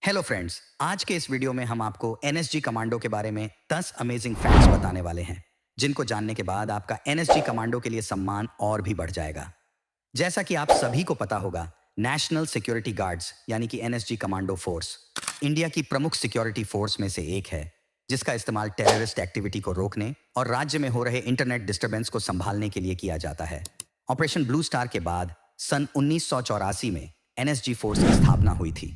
Hello friends, आज के इस वीडियो में हम आपको एनएसजी कमांडो के बारे में 10 अमेजिंग फैक्ट्स बताने वाले हैं, जिनको जानने के बाद आपका एनएसजी कमांडो के लिए सम्मान और भी बढ़ जाएगा। जैसा कि आप सभी को पता होगा, नेशनल सिक्योरिटी गार्ड्स यानी कि एनएसजी कमांडो फोर्स इंडिया की प्रमुख सिक्योरिटी फोर्स में से एक है, जिसका इस्तेमाल टेररिस्ट एक्टिविटी को रोकने और राज्य में हो रहे इंटरनेट डिस्टर्बेंस को संभालने के लिए किया जाता है। ऑपरेशन ब्लू स्टार के बाद सन 1984 में एनएसजी फोर्स की स्थापना हुई थी।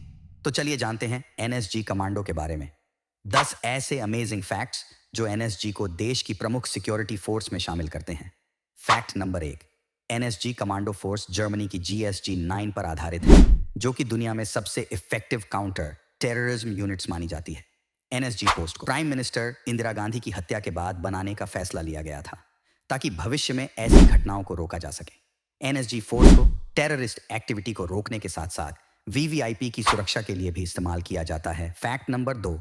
तो चलिए जानते हैं एनएसजी कमांडो के बारे में 10 ऐसे अमेजिंग फैक्ट्स जो एनएसजी को देश की प्रमुख सिक्योरिटी फोर्स में शामिल करते हैं। Fact number 1, NSG commando force Germany की जीएसजी 9 पर आधारित है, जो कि दुनिया में सबसे इफेक्टिव काउंटर टेररिज्म यूनिट्स मानी जाती है। एनएसजी पोस्ट को प्राइम मिनिस्टर इंदिरा गांधी की हत्या के बाद बनाने का फैसला लिया गया था, ताकि भविष्य में ऐसी घटनाओं को रोका जा सके। एनएसजी फोर्स को टेररिस्ट एक्टिविटी को रोकने के साथ साथ वीवीआईपी की सुरक्षा के लिए भी इस्तेमाल किया जाता है। Fact number 2,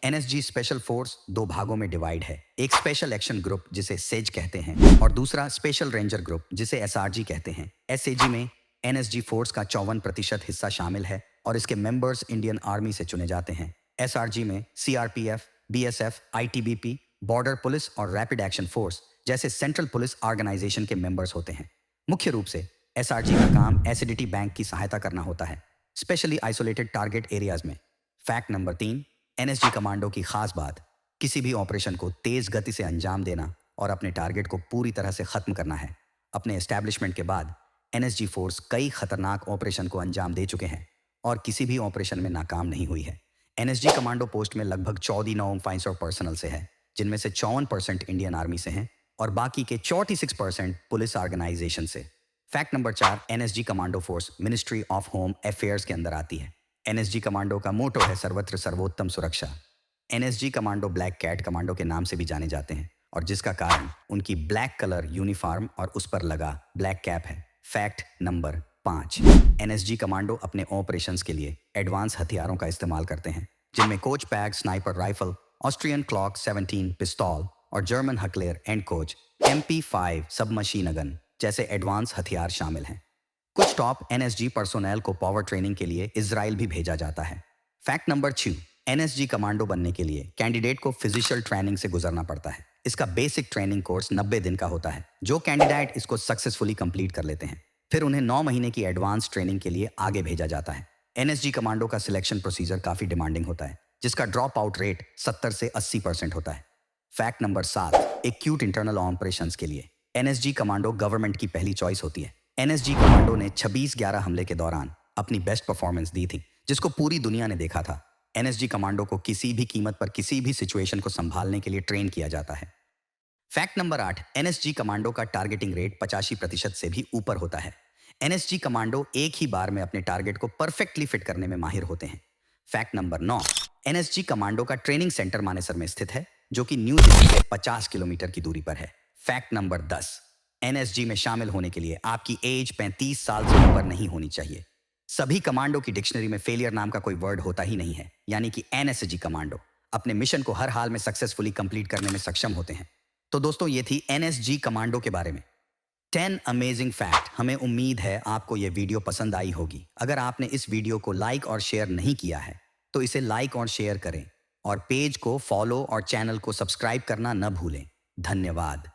NSG special force दो भागों में डिवाइड है। एक स्पेशल एक्शन ग्रुप जिसे सेज कहते हैं और दूसरा स्पेशल रेंजर ग्रुप जिसे एसआरजी कहते हैं। एसएजी में एनएसजी फोर्स का 54% हिस्सा शामिल है और इसके मेंबर्स इंडियन आर्मी से चुने जाते हैं। एसआरजी में CRPF, BSF, ITBP, border police और रैपिड एक्शन फोर्स जैसे सेंट्रल पुलिस ऑर्गेनाइजेशन के मेंबर्स होते हैं। मुख्य रूप से एसआरजी का काम एसिडिटी बैंक की सहायता करना होता है, स्पेशली आइसोलेटेड टारगेट एरियाज में। फैक्ट नंबर 3, एनएसजी कमांडो की खास बात किसी भी ऑपरेशन को तेज गति से अंजाम देना और अपने टारगेट को पूरी तरह से खत्म करना है। अपने एस्टैब्लिशमेंट के बाद एनएसजी फोर्स कई खतरनाक ऑपरेशन को अंजाम दे चुके हैं और किसी भी ऑपरेशन में नाकाम नहीं हुई है। एनएसजी कमांडो पोस्ट में लगभग 14 नौ पर्सनल से है, जिनमें से 54% इंडियन आर्मी से हैं और बाकी के 46% पुलिस ऑर्गेनाइजेशन से। Fact number 4, NSG commando force ministry of home affairs के अंदर आती है। एनएसजी कमांडो का मोटो है सर्वत्र सर्वोत्तम सुरक्षा। NSG commando black cat commando के नाम से भी जाने जाते हैं, और जिसका कारण उनकी ब्लैक कलर यूनिफॉर्म और उस पर लगा ब्लैक कैप है। फैक्ट नंबर 5, एनएसजी कमांडो अपने ऑपरेशंस के लिए एडवांस हथियारों का इस्तेमाल करते हैं, जिनमें Koch pack sniper rifle, Austrian Glock 17 पिस्तौल और German Heckler and Koch MP5 submachine gun जैसे एडवांस हथियार शामिल हैं। कुछ टॉप एनएसजी पर्सोनेल को पावर ट्रेनिंग के लिए इजराइल भी भेजा जाता है। फैक्ट नंबर 6, एनएसजी कमांडो बनने के लिए कैंडिडेट को फिजिकल ट्रेनिंग से गुजरना पड़ता है। इसका बेसिक ट्रेनिंग कोर्स 90 दिन का होता है। जो कैंडिडेट इसको सक्सेसफुली कंप्लीट कर लेते हैं, फिर उन्हें 9 महीने की एडवांस ट्रेनिंग के लिए आगे भेजा जाता है। एनएसजी कमांडो का सिलेक्शन प्रोसीजर काफी डिमांडिंग होता है, जिसका ड्रॉप आउट रेट 70 से 80% होता है। Fact number 7, acute internal operations के लिए एनएसजी कमांडो गवर्नमेंट की पहली चॉइस होती है। एनएसजी कमांडो ने 26/11 हमले के दौरान अपनी बेस्ट परफॉर्मेंस दी थी, जिसको पूरी दुनिया ने देखा था। एनएसजी कमांडो को किसी भी कीमत पर किसी भी सिचुएशन को संभालने के लिए ट्रेन किया जाता है। फैक्ट नंबर 8, एनएसजी कमांडो का टारगेटिंग रेट 85% से भी ऊपर होता है। एनएसजी कमांडो एक ही बार में अपने टारगेट को परफेक्टली फिट करने में माहिर होते हैं। फैक्ट नंबर 9, एनएसजी कमांडो का ट्रेनिंग सेंटर मानेसर में स्थित है, जो कि न्यू दिल्ली से 50 किलोमीटर की दूरी पर है। फैक्ट नंबर 10, एनएसजी में शामिल होने के लिए आपकी एज 35 साल से ऊपर नहीं होनी चाहिए। सभी कमांडो की डिक्शनरी में फेलियर नाम का कोई वर्ड होता ही नहीं है, यानी कि एनएसजी कमांडो अपने मिशन को हर हाल में सक्सेसफुली कंप्लीट करने में सक्षम होते हैं। तो दोस्तों, ये थी एनएसजी कमांडो के बारे में 10 अमेजिंग फैक्ट। हमें उम्मीद है आपको ये वीडियो पसंद आई होगी। अगर आपने इस वीडियो को लाइक और शेयर नहीं किया है, तो इसे लाइक और शेयर करें और पेज को फॉलो और चैनल को सब्सक्राइब करना न भूलें। धन्यवाद।